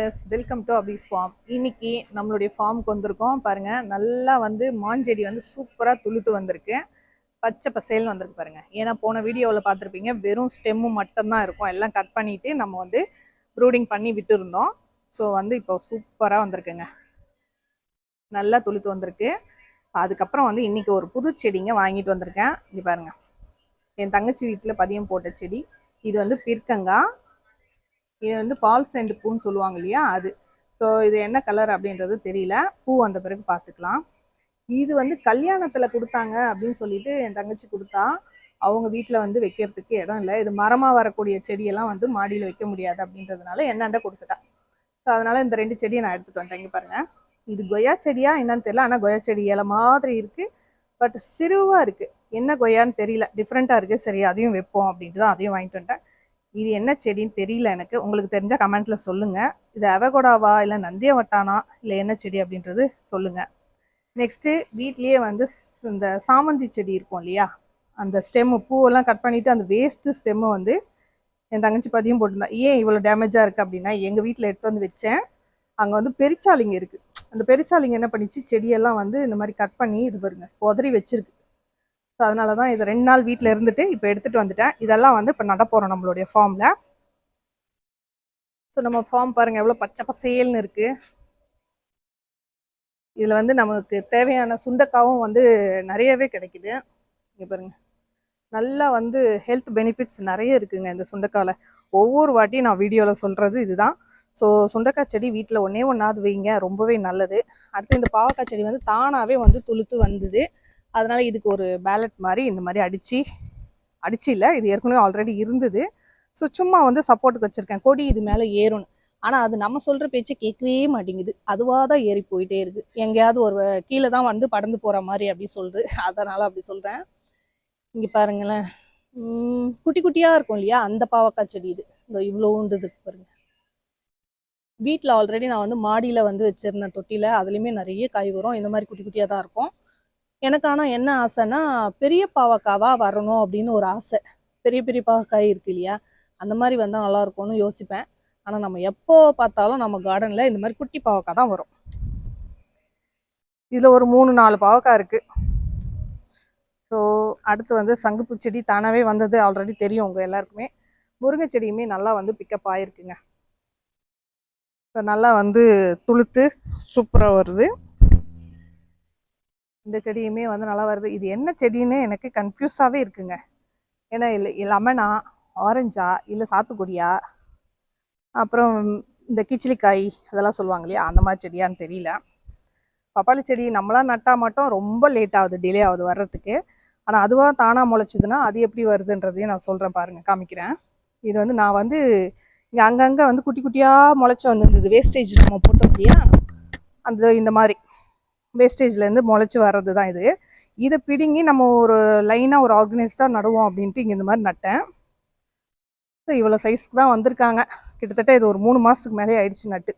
Viewers, welcome to Abi's farm. இன்னைக்கு நம்மளுடைய ஃபார்முக்கு வந்திருக்கோம் பாருங்க. நல்லா வந்து மாஞ்செடி வந்து சூப்பரா துளுத்து வந்திருக்கு. பச்சை பசேல்னு வந்திருக்கு பாருங்க. ஏன்னா போன வீடியோவில் பார்த்துருப்பீங்க, வெறும் ஸ்டெம்மு மட்டும்தான் இருக்கும். எல்லாம் கட் பண்ணிட்டு நம்ம வந்து ப்ரூடிங் பண்ணி விட்டு இருந்தோம். ஸோ வந்து இப்போ சூப்பராக வந்திருக்குங்க. நல்லா துளுத்து வந்திருக்கு. அதுக்கப்புறம் வந்து இன்னைக்கு ஒரு புது செடிங்க வாங்கிட்டு வந்திருக்கேன். இங்கே பாருங்க, என் தங்கச்சி வீட்டில் பதியம் போட்ட செடி. இது வந்து பிற்கங்காய். இது வந்து பால் சென்ட் பூன்னு சொல்லுவாங்க இல்லையா, அது. ஸோ இது என்ன கலர் அப்படின்றது தெரியல, பூ வந்த பிறகு பார்த்துக்கலாம். இது வந்து கல்யாணத்தில் கொடுத்தாங்க அப்படின்னு சொல்லிட்டு என் தங்கச்சி கொடுத்தா. அவங்க வீட்டில் வந்து வைக்கிறதுக்கு இடம் இல்லை, இது மரமாக வரக்கூடிய செடியெல்லாம் வந்து மாடியில் வைக்க முடியாது அப்படின்றதுனால என்னண்ட கொடுத்துட்டா. ஸோ அதனால இந்த 2 செடியை நான் எடுத்துகிட்டு வந்துட்டேன். இங்கே பாருங்க, இது கொய்யா செடியா என்னன்னு தெரியல, ஆனால் கொய்யா செடி இலை மாதிரி இருக்குது. பட் சிறுவாக இருக்குது, என்ன கொய்யான்னு தெரியல, டிஃப்ரெண்ட்டாக இருக்குது. சரி அதையும் வைப்போம் அப்படின்ட்டு தான் அதையும் வாங்கிட்டு வந்துட்டேன். இது என்ன செடின்னு தெரியல எனக்கு, உங்களுக்கு தெரிஞ்ச கமெண்ட்ல சொல்லுங்க. இது அவகோடாவா இல்லை நந்தியவட்டானா இல்லை என்ன செடி அப்படின்றது சொல்லுங்க. நெக்ஸ்ட்டு வீட்லேயே வந்து இந்த சாமந்தி செடி இருக்கும் இல்லையா, அந்த ஸ்டெம்மு பூவெல்லாம் கட் பண்ணிவிட்டு அந்த வேஸ்ட்டு ஸ்டெம்மை வந்து என் தங்கச்சி பதியம் போட்டிருந்தா. ஏன் இவ்வளோ டேமேஜாக இருக்குது அப்படின்னா, எங்கள் வீட்டில் எடுத்து வந்து வச்சேன். அங்கே வந்து பெருச்சாளிங்க இருக்குது. அந்த பெருச்சாளிங்க என்ன பண்ணிச்சு, செடியெல்லாம் வந்து இந்த மாதிரி கட் பண்ணி இது பாருங்க உதறி வச்சிருக்கு. ஸோ அதனால தான் இது 2 நாள் வீட்டில் இருந்துட்டு இப்போ எடுத்துகிட்டு வந்துட்டேன். இதெல்லாம் வந்து இப்போ நட போகிறோம் நம்மளுடைய ஃபார்மில். ஸோ நம்ம ஃபார்ம் பாருங்கள் எவ்வளோ பச்சை பசேல்னு இருக்குது. இதில் வந்து நமக்கு தேவையான சுண்டக்காவும் வந்து நிறையவே கிடைக்குது. இங்கே பாருங்கள், நல்லா வந்து ஹெல்த் பெனிஃபிட்ஸ் நிறைய இருக்குங்க இந்த சுண்டக்காவில். ஒவ்வொரு வாட்டியும் நான் வீடியோவில் சொல்கிறது இதுதான். ஸோ சுண்டக்காய் செடி வீட்டில் ஒன்றாவது வைங்க, ரொம்பவே நல்லது. அடுத்து இந்த பாவக்காய் செடி வந்து தானாகவே வந்து துளுத்து வந்தது. அதனால் இதுக்கு ஒரு பேலட் மாதிரி இந்த மாதிரி அடிச்சு இல்லை, இது ஏற்கனவே ஆல்ரெடி இருந்தது. ஸோ சும்மா வந்து சப்போர்ட்டுக்கு வச்சுருக்கேன், கொடி இது மேலே ஏறும்னு. ஆனால் அது நம்ம சொல்கிற பேச்சை கேட்கவே மாட்டேங்குது, அதுவாக தான் ஏறி போயிட்டே இருக்குது. எங்கேயாவது ஒரு கீழே தான் வந்து படந்து போகிற மாதிரி அப்படி சொல்லுது, அதனால் அப்படி சொல்கிறேன். இங்கே பாருங்களேன், குட்டி குட்டியாக இருக்கும் இல்லையா, அந்த பாவக்காய் செடி இது. இந்த இவ்வளோண்டுது பாருங்க. வீட்டில் ஆல்ரெடி நான் வந்து மாடியில் வந்து வச்சுருந்தேன் தொட்டியில், அதுலேயுமே நிறைய காய் வரும். இந்த மாதிரி குட்டி குட்டியாக தான் இருக்கும். எனக்கு ஆனால் என்ன ஆசைன்னா, பெரிய பாவக்காவாக வரணும் அப்படின்னு ஒரு ஆசை. பெரிய பெரிய பாவக்காய் இருக்கு இல்லையா, அந்த மாதிரி வந்தால் நல்லாயிருக்கும்னு யோசிப்பேன். ஆனால் நம்ம எப்போ பார்த்தாலும் நம்ம கார்டனில் இந்த மாதிரி குட்டி பாவக்காய் தான் வரும். இதில் ஒரு 3-4 பாவக்காய் இருக்குது. ஸோ அடுத்து வந்து சங்குப்பூ செடி தானாகவே வந்தது, ஆல்ரெடி தெரியும் உங்கள் எல்லாருக்குமே. முருங்கை செடியுமே நல்லா வந்து பிக்கப் ஆகிருக்குங்க. ஸோ நல்லா வந்து துளுத்து சூப்பராக வருது. இந்த செடியுமே வந்து நல்லா வருது. இது என்ன செடின்னு எனக்கு கன்ஃபியூஸாகவே இருக்குங்க. ஏன்னா இல்லை லெமனா, ஆரஞ்சா, இல்லை சாத்துக்குடியா, அப்புறம் இந்த கிச்சிலிக்காய் அதெல்லாம் சொல்லுவாங்க இல்லையா, அந்த மாதிரி செடியான்னு தெரியல. பப்பாளி செடி நம்மளாம் நட்டால் மட்டும் ரொம்ப லேட் ஆகுது, டிலே ஆகுது வர்றதுக்கு. ஆனால் அதுவாக தானாக முளைச்சிதுன்னா அது எப்படி வருதுன்றதையும் நான் சொல்கிறேன் பாருங்கள், காமிக்கிறேன். இது வந்து நான் வந்து இங்கே அங்கங்கே வந்து குட்டி குட்டியாக முளைச்சி வந்துருந்தது. வேஸ்டேஜ் நம்ம போட்டோம் இல்லையா, அந்த இந்த மாதிரி வேஸ்டேஜ்லேருந்து முளைச்சி வர்றது தான் இது. இதை பிடுங்கி நம்ம ஒரு லைனாக ஒரு ஆர்கனைஸ்டாக நடுவோம் அப்படின்ட்டு இங்கே இந்த மாதிரி நட்டேன். ஸோ இவ்வளோ சைஸ்க்கு தான் வந்திருக்காங்க. கிட்டத்தட்ட இது ஒரு 3 மாதத்துக்கு மேலே ஆயிடுச்சு நட்டு.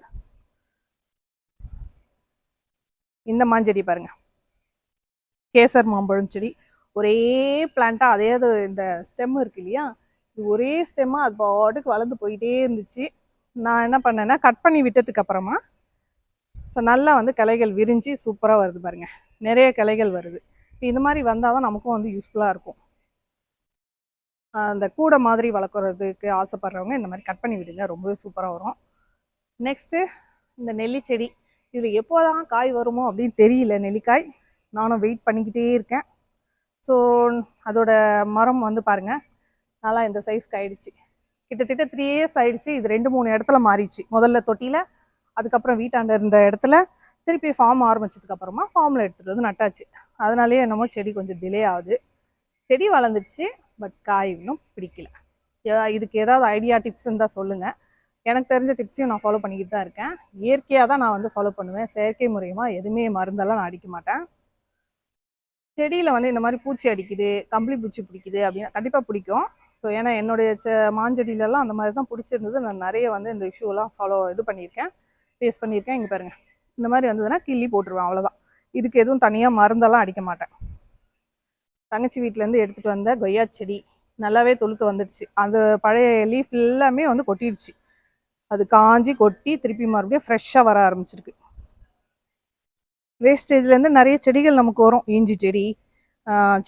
இந்த மாஞ்செடி பாருங்கள், கேசர் மாம்பழம் செடி. ஒரே பிளான்ட்டாக, அதே இந்த ஸ்டெம் இருக்கு இல்லையா, இது ஒரே ஸ்டெம்மாக அது பாட்டுக்கு வளர்ந்து போயிட்டே இருந்துச்சு. நான் என்ன பண்ணேன்னா, கட் பண்ணி விட்டதுக்கு அப்புறமா ஸோ நல்லா வந்து கிளைகள் விரிஞ்சு சூப்பராக வருது பாருங்கள், நிறைய கிளைகள் வருது. இப்போ இந்த மாதிரி வந்தால் தான் நமக்கும் வந்து யூஸ்ஃபுல்லாக இருக்கும். அந்த கூடை மாதிரி வளர்க்குறதுக்கு ஆசைப்படுறவங்க இந்த மாதிரி கட் பண்ணி விடுங்க, ரொம்பவே சூப்பராக வரும். நெக்ஸ்ட்டு இந்த நெல்லி செடி. இதில் எப்போதான் காய் வருமோ அப்படின்னு தெரியல, நெல்லிக்காய். நானும் வெயிட் பண்ணிக்கிட்டே இருக்கேன். ஸோ அதோட மரம் வந்து பாருங்கள், நல்லா இந்த சைஸ்க்கு ஆயிடுச்சு. கிட்டத்தட்ட 3 years ஆயிடுச்சு. இது 2-3 இடத்துல மாறிடுச்சு. முதல்ல தொட்டியில், அதுக்கப்புறம் வீட்டாண்ட இருந்த இடத்துல, திருப்பி ஃபார்ம் ஆரம்பிச்சதுக்கப்புறமா ஃபார்மில் எடுத்துகிட்டு வந்து நட்டாச்சு. அதனாலேயே என்னமோ செடி கொஞ்சம் டிலே ஆகுது. செடி வளர்ந்துருச்சு, பட் காய் இன்னும் பிடிக்கல. இதுக்கு ஏதாவது ஐடியா டிப்ஸ் இருந்தால் சொல்லுங்கள். எனக்கு தெரிஞ்ச டிப்ஸையும் நான் ஃபாலோ பண்ணிக்கிட்டு தான் இருக்கேன். இயற்கையாக தான் நான் வந்து ஃபாலோ பண்ணுவேன், செயற்கை முறையமாக எதுவுமே மருந்தெல்லாம் நான் அடிக்க மாட்டேன். செடியில் வந்து இந்த மாதிரி பூச்சி அடிக்குது, கம்பளி பூச்சி பிடிக்குது அப்படின்னா கண்டிப்பாக பிடிக்கும். ஸோ ஏன்னா என்னுடைய மாஞ்செடியிலலாம் அந்த மாதிரி தான் பிடிச்சிருந்தது. நான் நிறைய வந்து இந்த இஷ்யூலாம் பண்ணியிருக்கேன், ஃபேஸ் பண்ணியிருக்கேன். இங்கே பாருங்கள், இந்த மாதிரி வந்ததுன்னா கிள்ளி போட்டுருவேன், அவ்வளோதான். இதுக்கு எதுவும் தனியாக மருந்தெல்லாம் அடிக்க மாட்டேன். தங்கச்சி வீட்டிலேருந்து எடுத்துகிட்டு வந்த கொய்யா செடி நல்லாவே துளுத்து வந்துடுச்சு. அந்த பழைய லீஃப் எல்லாமே வந்து கொட்டிடுச்சு. அது காஞ்சி கொட்டி திருப்பி மறுபடியும் ஃப்ரெஷ்ஷாக வர ஆரம்பிச்சிருக்கு. வேஸ்டேஜ்லேருந்து நிறைய செடிகள் நமக்கு வரும். இஞ்சி செடி,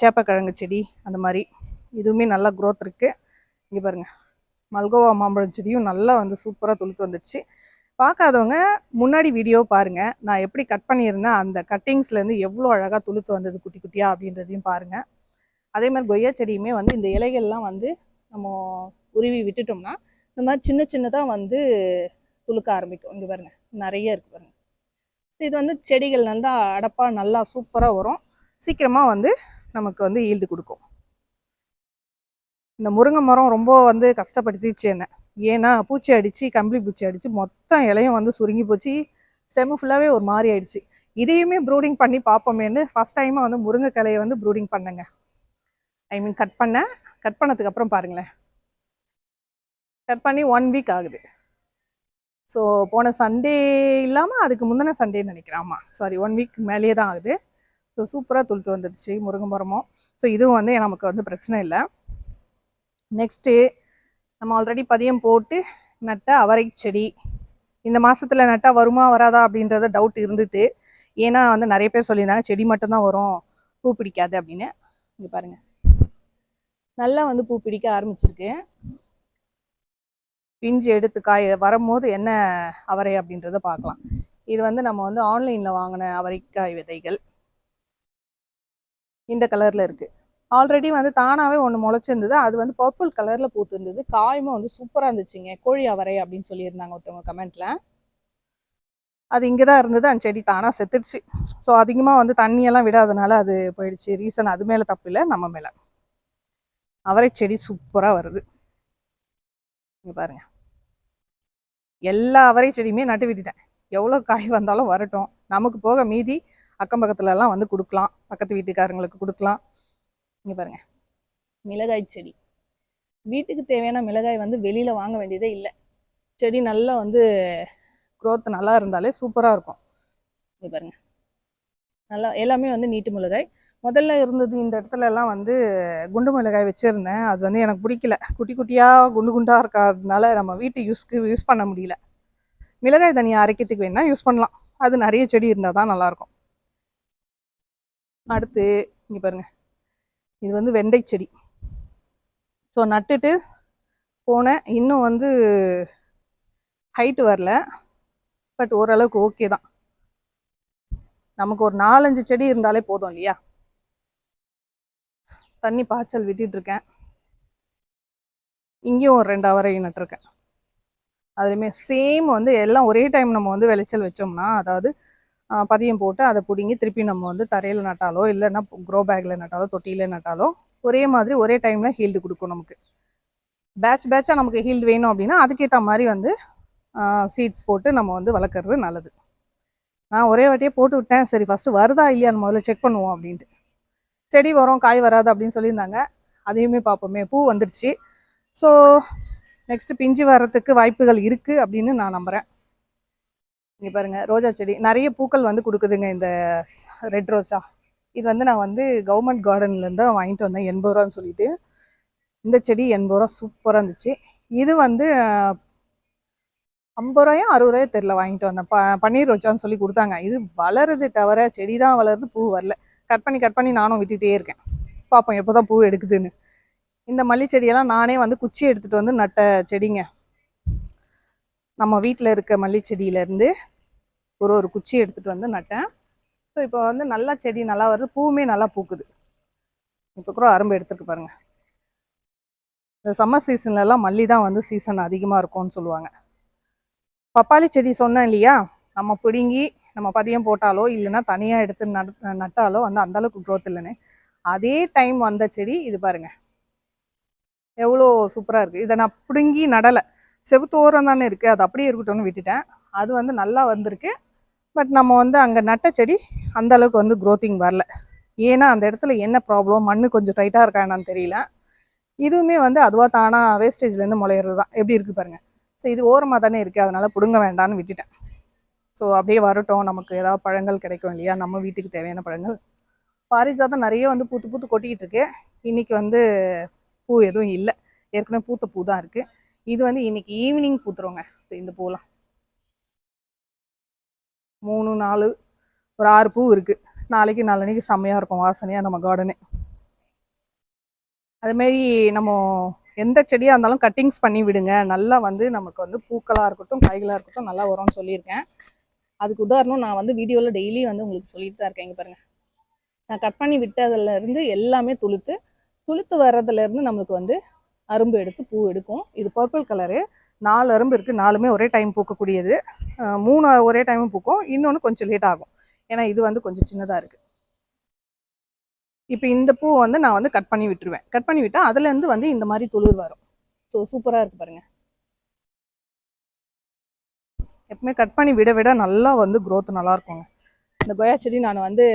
சேப்பக்கிழங்கு செடி, அந்த மாதிரி இதுவுமே நல்லா க்ரோத் இருக்குது. இங்கே பாருங்கள், மல்கோவா மாம்பழம் செடியும் நல்லா வந்து சூப்பராக துளுத்து வந்துடுச்சு. பார்க்காதவங்க முன்னாடி வீடியோ பாருங்கள், நான் எப்படி கட் பண்ணியிருந்தேன், அந்த கட்டிங்ஸ்லேருந்து எவ்வளோ அழகாக துளுத்து வந்தது குட்டி குட்டியாக அப்படின்றதையும் பாருங்கள். அதே மாதிரி கொய்யா செடியுமே வந்து இந்த இலைகள்லாம் வந்து நம்ம உருவி விட்டுட்டோம்னா இந்த மாதிரி சின்ன சின்னதாக வந்து துளுக்க ஆரம்பிக்கும். இங்கே பாருங்கள், நிறைய இருக்குது பாருங்கள். இது வந்து செடிகள் நல்லா அடப்பாக நல்லா சூப்பராக வரும். சீக்கிரமாக வந்து நமக்கு வந்து ஈல்டு கொடுக்கும். இந்த முருங்கை மரம் ரொம்ப வந்து கஷ்டப்படுத்திடுச்சு என்ன. ஏன்னா பூச்சி அடித்து, கம்பளி பூச்சி அடித்து மொத்தம் இலையும் வந்து சுருங்கி போச்சு. ஸ்டெம்மு ஃபுல்லாகவே ஒரு மாதிரி ஆயிடுச்சு. இதையுமே ப்ரூடிங் பண்ணி பார்ப்போமேன்னு ஃபஸ்ட் டைமாக வந்து முருங்கை கிளையை வந்து ப்ரூடிங் பண்ணேங்க. ஐ மீன் கட் பண்ணதுக்கு அப்புறம் பாருங்களேன், கட் பண்ணி 1 வீக் ஆகுது. ஸோ போன சண்டே இல்லாமல் அதுக்கு முந்தின சண்டேன்னு நினைக்கிறேன். ஆமாம், சாரி, 1 வீக் மேலேயே தான் ஆகுது. ஸோ சூப்பராக துளுத்து வந்துடுச்சு முருங்கை மரமும். ஸோ இதுவும் வந்து நமக்கு வந்து பிரச்சனை இல்லை. நெக்ஸ்ட்டு நம்ம ஆல்ரெடி பதியம் போட்டு நட்ட அவரை செடி இந்த மாதத்தில் நட்டால் வருமா வராதா அப்படின்றத டவுட் இருந்துட்டு. ஏன்னா வந்து நிறைய பேர் சொல்லியிருந்தாங்க செடி மட்டும்தான் வரும், பூ பிடிக்காது அப்படின்னு. இங்கே பாருங்கள், நல்லா வந்து பூ பிடிக்க ஆரம்பிச்சிருக்கு. பிஞ்சு எடுத்து காய் வரும்போது என்ன அவரை அப்படின்றத பார்க்கலாம். இது வந்து நம்ம வந்து ஆன்லைனில் வாங்கின அவரைக்காய் விதைகள் இந்த கலரில் இருக்குது. ஆல்ரெடி வந்து தானாகவே ஒன்று முளைச்சிருந்தது. அது வந்து பர்பிள் கலரில் பூத்து இருந்தது. காயுமே வந்து சூப்பராக இருந்துச்சுங்க. கோழி அவரை அப்படின்னு சொல்லியிருந்தாங்க ஒருத்தவங்க கமெண்ட்டில். அது இங்கே தான் இருந்தது. அந்த செடி தானாக செத்துடுச்சு. ஸோ அதிகமாக வந்து தண்ணியெல்லாம் விடாதனால அது போயிடுச்சு. ரீசன் அது மேலே தப்பு இல்லை, நம்ம மேலே. அவரை செடி சூப்பராக வருது. இங்கே பாருங்கள், எல்லா அவரை செடியுமே நட்டு விட்டுட்டேன். எவ்வளோ காய் வந்தாலும் வரட்டும், நமக்கு போக மீதி அக்கம் பக்கத்துலலாம் வந்து கொடுக்கலாம், பக்கத்து வீட்டுக்காரங்களுக்கு கொடுக்கலாம். இங்கே பாருங்கள், மிளகாய் செடி. வீட்டுக்கு தேவையான மிளகாய் வந்து வெளியில் வாங்க வேண்டியதே இல்லை. செடி நல்லா வந்து க்ரோத் நல்லா இருந்தாலே சூப்பராக இருக்கும். இங்கே பாருங்கள், நல்லா எல்லாமே வந்து நீட்டு மிளகாய். முதல்ல இருந்தது இந்த இடத்துல எல்லாம் வந்து குண்டு மிளகாய் வச்சுருந்தேன். அது வந்து எனக்கு பிடிக்கல. குட்டி குட்டியாக குண்டு குண்டாக இருக்கிறதுனால நம்ம வீட்டு யூஸ் பண்ண முடியல. மிளகாய் தனியாக அரைக்கிறதுக்கு வேணால் யூஸ் பண்ணலாம். அது நிறைய செடி இருந்தால் தான் நல்லாயிருக்கும். அடுத்து இங்கே பாருங்கள், இது வந்து வெண்டை செடி. ஸோ நட்டுட்டு போனேன், இன்னும் வந்து ஹைட்டு வரல, பட் ஓரளவுக்கு ஓகே தான். நமக்கு ஒரு 4-5 செடி இருந்தாலே போதும் இல்லையா. தண்ணி பாய்ச்சல் விட்டுட்ருக்கேன். இங்கேயும் ஒரு 2 அவரை நட்டுருக்கேன். அதுலேயுமே சேம் வந்து எல்லாம் ஒரே டைம் நம்ம வந்து விளைச்சல் வச்சோம்னா, அதாவது பதியம் போட்டு அதை பிடுங்கி திருப்பி நம்ம வந்து தரையில் நட்டாலோ இல்லைன்னா க்ரோ பேக்கில் நட்டாலோ தொட்டியில் நட்டாலோ ஒரே மாதிரி ஒரே டைமில் ஹீல்டு கொடுக்கும். நமக்கு பேட்சாக நமக்கு ஹீல்டு வேணும் அப்படின்னா அதுக்கேற்ற மாதிரி வந்து சீட்ஸ் போட்டு நம்ம வந்து வளர்க்குறது நல்லது. நான் ஒரே வாட்டியே போட்டு விட்டேன். சரி ஃபஸ்ட்டு வருதா இல்லையான்னு முதல்ல செக் பண்ணுவோம் அப்படின்ட்டு. செடி வரும் காய் வராது அப்படின்னு சொல்லியிருந்தாங்க. அதையுமே பார்ப்போமே, பூ வந்துடுச்சு. ஸோ நெக்ஸ்ட்டு பிஞ்சு வர்றதுக்கு வாய்ப்புகள் இருக்குது அப்படின்னு நான் நம்புகிறேன். இங்கே பாருங்கள், ரோஜா செடி நிறைய பூக்கள் வந்து கொடுக்குதுங்க. இந்த ரெட் ரோஸா இது வந்து நான் வந்து கவர்மெண்ட் கார்டன்லேருந்து வாங்கிட்டு வந்தேன் 80 ரூபான்னு சொல்லிட்டு. இந்த செடி 80 ரூபா சூப்பராக இருந்துச்சு. இது வந்து 50 ரூபாயோ 60 ரூபாயோ தெரில வாங்கிட்டு வந்தேன். பன்னீர் ரோஜான்னு சொல்லி கொடுத்தாங்க. இது வளருது தவிர செடி தான் வளருது, பூ வரல. கட் பண்ணி நானும் விட்டுகிட்டே இருக்கேன். பார்ப்போம் எப்போ தான் பூ எடுக்குதுன்னு. இந்த மல்லி செடியெல்லாம் நானே வந்து குச்சி எடுத்துகிட்டு வந்து நட்ட செடிங்க. நம்ம வீட்டில் இருக்க மல்லி செடியிலேருந்து ஒரு குச்சி எடுத்துகிட்டு வந்து நட்டேன். ஸோ இப்போ வந்து நல்லா செடி நல்லா வருது, பூவுமே நல்லா பூக்குது. இப்போ கூட அரும்பு எடுத்துருக்கு பாருங்கள். இந்த சம்மர் சீசன்லலாம் மல்லி தான் வந்து சீசன் அதிகமாக இருக்கும்னு சொல்லுவாங்க. பப்பாளி செடி சொன்னேன் இல்லையா, நம்ம பிடுங்கி நம்ம பதியம் போட்டாலோ இல்லைன்னா தனியாக எடுத்து நட்டாலோ வந்து அந்தளவுக்கு க்ரோத் இல்லைன்னு. அதே டைம் வந்த செடி இது பாருங்கள், எவ்வளோ சூப்பராக இருக்குது. இதை நான் பிடுங்கி நடலை, செவுத்தோரம் தானே இருக்குது, அது அப்படியே இருக்கட்டும்னு விட்டுட்டேன். அது வந்து நல்லா வந்திருக்கு. பட் நம்ம வந்து அங்கே நட்ட செடி அந்தளவுக்கு வந்து க்ரோத்திங் வரல. ஏன்னா அந்த இடத்துல என்ன ப்ராப்ளம், மண் கொஞ்சம் டைட்டாக இருக்கா என்னன்னு தெரியல. இதுவுமே வந்து அதுவாக தானாக வேஸ்டேஜ்லேருந்து முளையிறது தான். எப்படி இருக்குது பாருங்கள். ஸோ இது ஓரமாக தானே இருக்குது, அதனால் பிடுங்க வேண்டான்னு விட்டுட்டேன். ஸோ அப்படியே வரட்டும், நமக்கு ஏதாவது பழங்கள் கிடைக்கும் இல்லையா, நம்ம வீட்டுக்கு தேவையான பழங்கள். பாரிஜாதம் நிறைய வந்து பூத்து கொட்டிக்கிட்டு இருக்கு. இன்றைக்கி வந்து பூ எதுவும் இல்லை, ஏற்கனவே பூத்த பூ தான் இருக்குது. இது வந்து இன்னைக்கு ஈவினிங் பூத்துருவோங்க. இந்த பூலாம் 3 4 ஒரு 6 பூ இருக்கு. நாளைக்கு நாளன்னைக்கு செம்மையா இருக்கும் வாசனையா நம்ம கார்டனு. அதுமாரி நம்ம எந்த செடியாக இருந்தாலும் கட்டிங்ஸ் பண்ணி விடுங்க, நல்லா வந்து நமக்கு வந்து பூக்களாக இருக்கட்டும் காய்களாக இருக்கட்டும் நல்லா வரும்னு சொல்லியிருக்கேன். அதுக்கு உதாரணம் நான் வந்து வீடியோவில் டெய்லி வந்து உங்களுக்கு சொல்லிட்டு தான் இருக்கேன். இங்கே பாருங்கள், நான் கட் பண்ணி விட்டதுலேருந்து எல்லாமே துளுத்து துளுத்து வர்றதுலேருந்து நம்மளுக்கு வந்து அரும்பு எடுத்து பூ எடுக்கும். இது பர்பிள் கலரு, 4 அரும்பு இருக்குது. 4மே ஒரே டைம் பூக்கக்கூடியது. 3 ஒரே டைமும் பூக்கும், இன்னொன்று கொஞ்சம் லேட் ஆகும், ஏன்னா இது வந்து கொஞ்சம் சின்னதாக இருக்குது. இப்போ இந்த பூ வந்து நான் வந்து கட் பண்ணி விட்டுருவேன். கட் பண்ணி விட்டால் அதுலேருந்து வந்து இந்த மாதிரி துளிர் வரும். ஸோ சூப்பராக இருக்குது பாருங்கள். எப்பவுமே கட் பண்ணி விட விட நல்லா வந்து க்ரோத் நல்லா இருக்குங்க. இந்த கொய்யா செடி நான் வந்து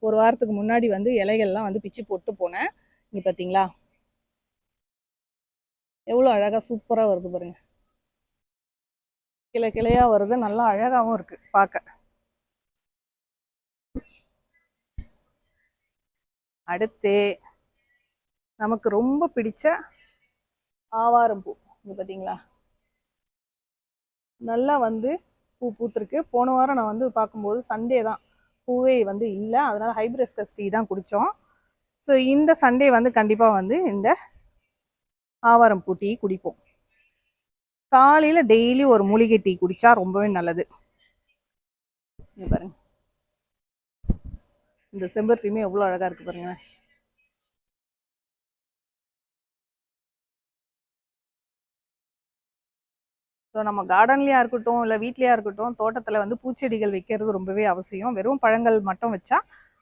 ஒரு வாரத்துக்கு முன்னாடி வந்து இலைகள்லாம் வந்து பிச்சு போட்டு போனேன். இங்கே பார்த்தீங்களா எவ்வளோ அழகாக சூப்பராக வருது பாருங்க. கிளை கிளையாக வருது, நல்லா அழகாகவும் இருக்குது பார்க்க. அடுத்து நமக்கு ரொம்ப பிடிச்ச ஆவாரம் பூ. இங்கே பார்த்தீங்களா நல்லா வந்து பூ பூத்துருக்கு. போன வாரம் நான் வந்து பார்க்கும்போது சண்டே தான் பூவே வந்து இல்லை, அதனால் ஹைபிஸ்கஸ் டீ தான் குடித்தோம். ஸோ இந்த சண்டே வந்து கண்டிப்பாக வந்து இந்த ஆவாரம் பூ டீ குடிப்போம். காலையில் டெய்லி ஒரு மூலிகை டீ குடித்தா ரொம்பவே நல்லது. இங்கே பாருங்க, இந்த செம்பருத்தியுமே எவ்வளோ அழகாக இருக்குது பாருங்க. ஸோ நம்ம கார்டன்லேயா இருக்கட்டும் இல்லை வீட்லேயா இருக்கட்டும், தோட்டத்தில் வந்து பூச்செடிகள் வைக்கிறது ரொம்பவே அவசியம். வெறும் பழங்கள் மட்டும் வச்சா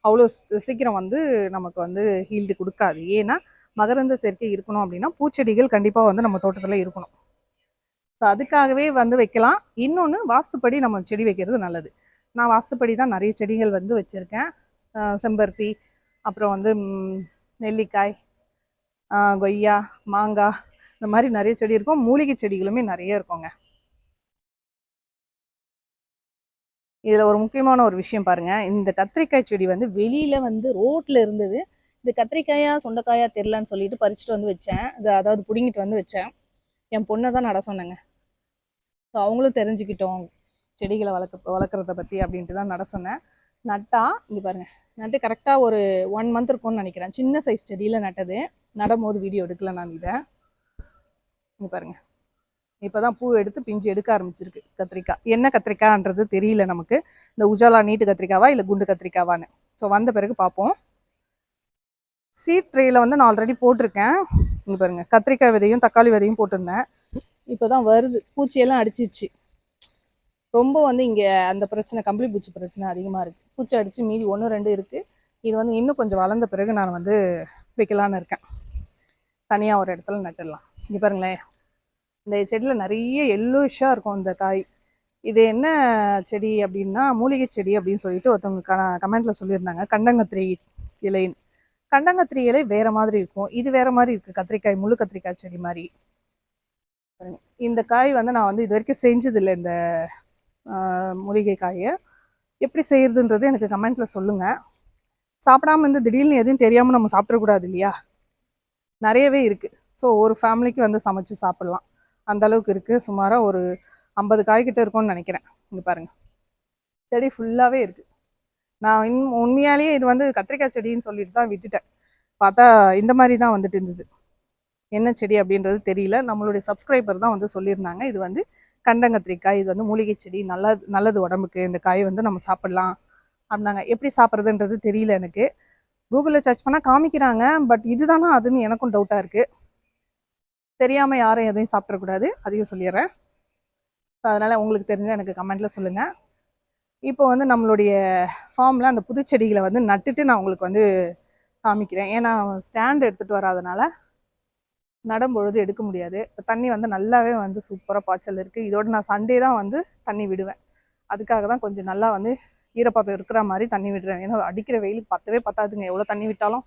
அவ்வளோ சீக்கிரம் வந்து நமக்கு வந்து ஹீல்டு கொடுக்காது. ஏன்னா மகரந்த சேர்க்கை இருக்கணும் அப்படின்னா பூச்செடிகள் கண்டிப்பாக வந்து நம்ம தோட்டத்தில் இருக்கணும். ஸோ அதுக்காகவே வந்து வைக்கலாம். இன்னொன்று வாஸ்துப்படி நம்ம செடி வைக்கிறது நல்லது. நான் வாஸ்துப்படி தான் நிறைய செடிகள் வந்து வச்சுருக்கேன். செம்பருத்தி, அப்புறம் வந்து நெல்லிக்காய், கொய்யா, மாங்காய், இந்த மாதிரி நிறைய செடி இருக்கும். மூலிகை செடிகளுமே நிறைய இருக்குங்க. இதில் ஒரு முக்கியமான ஒரு விஷயம் பாருங்கள், இந்த கத்திரிக்காய் செடி வந்து வெளியில் வந்து ரோட்டில் இருந்தது. இந்த கத்திரிக்காயா சொண்டைக்காயா தெரிலன்னு சொல்லிட்டு பறிச்சுட்டு வந்து வச்சேன். அதாவது பிடுங்கிட்டு வந்து வச்சேன். என் பொண்ணை தான் நட சொன்னேங்க. ஸோ அவங்களும் தெரிஞ்சுக்கிட்டோம் செடிகளை வளர்க்குறத பற்றி அப்படின்ட்டு தான் நட சொன்னேன். நட்டா இங்கே பாருங்கள், நட்டு கரெக்டாக ஒரு 1 மந்த் இருக்கும்னு நினைக்கிறேன். சின்ன சைஸ் செடியில் நட்டது. நடும்போது வீடியோ எடுக்கல நான் இதை. இங்கே பாருங்கள், இப்போ தான் பூ எடுத்து பிஞ்சு எடுக்க ஆரம்பிச்சிருக்கு கத்திரிக்காய். என்ன கத்திரிக்காய்ன்றது தெரியல நமக்கு, இந்த உஜாலா நீட்டு கத்திரிக்காவா இல்லை குண்டு கத்திரிக்காவான்னு. ஸோ வந்த பிறகு பார்ப்போம். சீட் ட்ரேயில் வந்து நான் ஆல்ரெடி போட்டிருக்கேன். இங்கே பாருங்கள், கத்திரிக்காய் விதையும் தக்காளி விதையும் போட்டிருந்தேன். இப்போ தான் வருது, பூச்சியெல்லாம் அடிச்சிச்சு. ரொம்ப வந்து இங்கே அந்த பிரச்சனை, கம்பளி பூச்சி பிரச்சனை அதிகமாக இருக்குது. பூச்சி அடித்து மீதி 1 2 இருக்குது. இது வந்து இன்னும் கொஞ்சம் வளர்ந்த பிறகு நான் வந்து வைக்கலான்னு இருக்கேன். தனியாக ஒரு இடத்துல நட்டுடலாம். இங்கே பாருங்களேன், இந்த செடியில் நிறைய எல்லோஷாக இருக்கும் இந்த காய். இது என்ன செடி அப்படின்னா மூலிகை செடி அப்படின்னு சொல்லிட்டு ஒருத்தவங்க கமெண்ட்டில் சொல்லியிருந்தாங்க. கண்டங்கத்திரி இலைன்னு. கண்டங்கத்திரி இலை வேறு மாதிரி இருக்கும், இது வேறு மாதிரி இருக்குது. கத்திரிக்காய், முழு கத்திரிக்காய் செடி மாதிரி. இந்த காய் வந்து நான் வந்து இது வரைக்கும் செஞ்சதில்லை. இந்த மூலிகை காயை எப்படி செய்யறதுன்றது எனக்கு கமெண்ட்டில் சொல்லுங்கள். சாப்பிடாம இருந்து திடீர்னு எதுவும் தெரியாமல் நம்ம சாப்பிடக்கூடாது இல்லையா? நிறையவே இருக்குது. ஸோ ஒரு ஃபேமிலிக்கு வந்து சமைச்சு சாப்பிட்லாம், அந்த அளவுக்கு இருக்குது. சுமாராக ஒரு 50 காய்கிட்ட இருக்கும்னு நினைக்கிறேன். இங்கே பாருங்கள், செடி ஃபுல்லாகவே இருக்குது. நான் உண்மையாலேயே இது வந்து கத்திரிக்காய் செடின்னு சொல்லிட்டு தான் விட்டுட்டேன். பார்த்தா இந்த மாதிரி தான் வந்துட்டு இருந்தது. என்ன செடி அப்படின்றது தெரியல. நம்மளுடைய சப்ஸ்கிரைபர் தான் வந்து சொல்லியிருந்தாங்க, இது வந்து கண்டங்கத்திரிக்காய், இது வந்து மூலிகை செடி, நல்லது உடம்புக்கு, இந்த காய் வந்து நம்ம சாப்பிட்லாம் அப்படின்னாங்க. எப்படி சாப்பிட்றதுன்றது தெரியல எனக்கு. கூகுளில் சர்ச் பண்ணால் காமிக்கிறாங்க, பட் இதுதானா அதுன்னு எனக்கும் டவுட்டாக இருக்குது. தெரியாமல் யாரும் எதையும் சாப்பிடக்கூடாது, அதையும் சொல்லிடுறேன். அதனால் உங்களுக்கு தெரிஞ்சால் எனக்கு கமெண்ட்டில் சொல்லுங்கள். இப்போ வந்து நம்மளுடைய ஃபார்மில் அந்த புதுச்செடிகளை வந்து நட்டுட்டு நான் உங்களுக்கு வந்து காமிக்கிறேன். ஏன்னா ஸ்டாண்ட் எடுத்துகிட்டு வராதனால நடும்பொழுது எடுக்க முடியாது. தண்ணி வந்து நல்லாவே வந்து சூப்பராக பாய்ச்சல் இருக்குது. இதோட நான் சண்டே தான் வந்து தண்ணி விடுவேன். அதுக்காக தான் கொஞ்சம் நல்லா வந்து ஈரப்பதம் இருக்கிற மாதிரி தண்ணி விடுறேன். ஏன்னா அடிக்கிற வெயிலுக்கு பத்தவே பத்தாதுங்க எவ்வளோ தண்ணி விட்டாலும்.